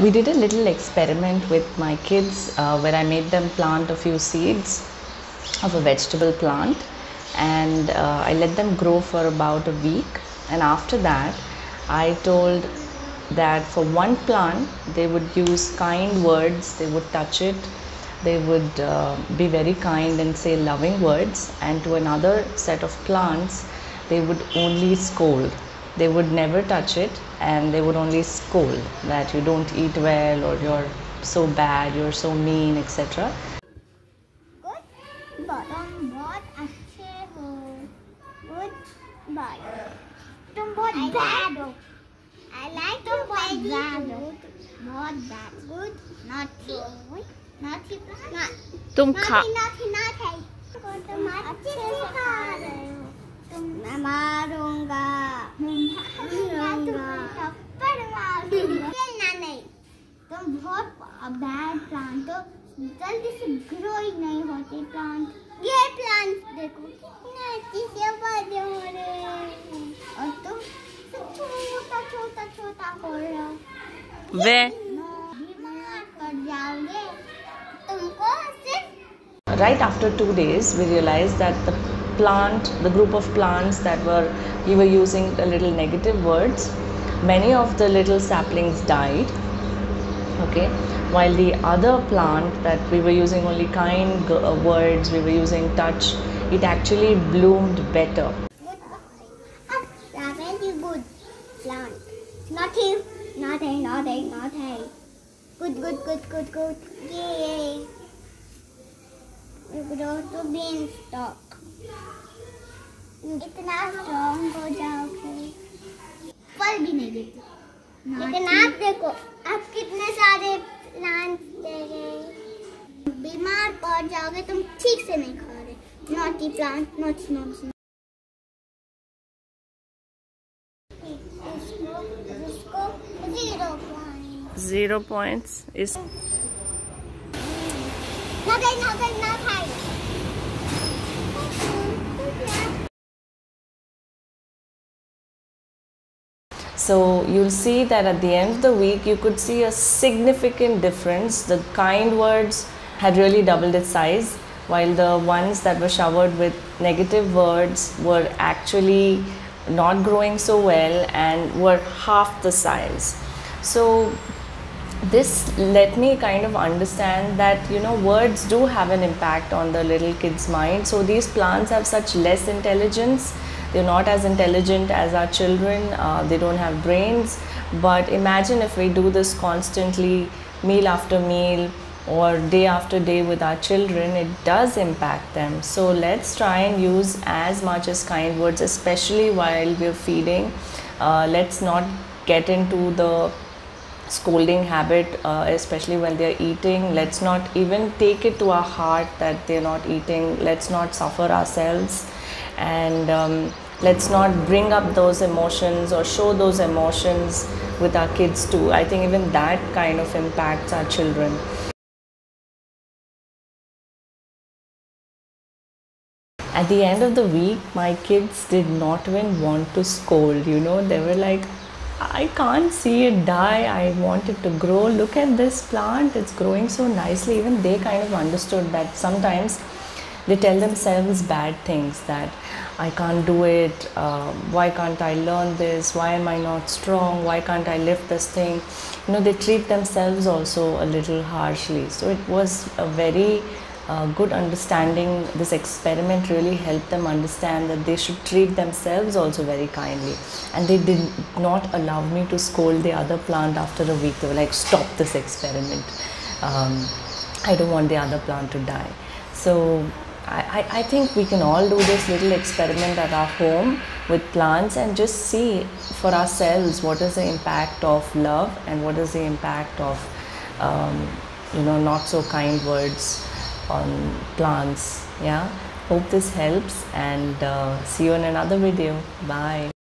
We did a little experiment with my kids where I made them plant a few seeds of a vegetable plant, and I let them grow for about a week. And after that, I told that for one plant they would use kind words, they would touch it, they would be very kind and say loving words, and to another set of plants they would only scold. They would never touch it and they would only scold that you don't eat well, or you're so bad, you're so mean, etc. Good तुम बहुत अच्छे हो. Good boy. तुम बहुत bad हो. I like तुम बहुत bad हो. बहुत bad. Good. Naughty. Naughty. तुम खा naughty. तुम अच्छे से खा रहे हो. मैं मारूंगा. थप्पड़ मारूंगा. खेलना नहीं. तुम बहुत बैड प्लांट हो. जल्दी से ग्रो ही नहीं होते प्लांट. ये प्लांट देखो कितने अच्छे से बड़े हो रहे हैं, और तुम छोटा छोटा छोटा हो रहे हो. वे बीमार पड़ जाओगे. तुमको सिर्फ. Right after 2 days, we realized that the group of plants that we were using a little negative words, many of the little saplings died. Okay, while the other plant that we were using only kind words, we were using touch, it actually bloomed better. Very good plant. Naughty. Good. Yay. You grow to beanstalk. इतना strong हो जाओगे. फल भी नहीं देते. लेकिन आप देखो, आप कितने सारे प्लांट्स दे रहे. बीमार पड़ जाओगे. तुम ठीक से नहीं खा रहे. Naughty plant. नॉटी. इसको 0 points. 0 points is. Not. So you'll see that at the end of the week you could see a significant difference. The kind words had really doubled its size, while the ones that were showered with negative words were actually not growing so well and were half the size. So this let me kind of understand that words do have an impact on the little kids' mind. So these plants have such less intelligence. They're not as intelligent as our children. They don't have brains. But imagine if we do this constantly, meal after meal or day after day with our children, it does impact them. So let's try and use as much as kind words, especially while we're feeding. Let's not get into the scolding habit, especially when they're eating. Let's not even take it to our heart that they're not eating. Let's not suffer ourselves, and let's not bring up those emotions or show those emotions with our kids too. I think even that kind of impacts our children. At the end of the week, my kids did not even want to scold. They were like, I can't see it die. I want it to grow. Look at this plant. It's growing so nicely. Even they kind of understood that sometimes they tell themselves bad things, that I can't do it. Why can't I learn this? Why am I not strong? Why can't I lift this thing? They treat themselves also a little harshly. So it was a very good understanding. This experiment really helped them understand that they should treat themselves also very kindly. And they did not allow me to scold the other plant after a week. They were like, stop this experiment. I don't want the other plant to die. So I think we can all do this little experiment at our home with plants and just see for ourselves what is the impact of love and what is the impact of not so kind words on plants. Yeah, hope this helps, and see you in another video. Bye.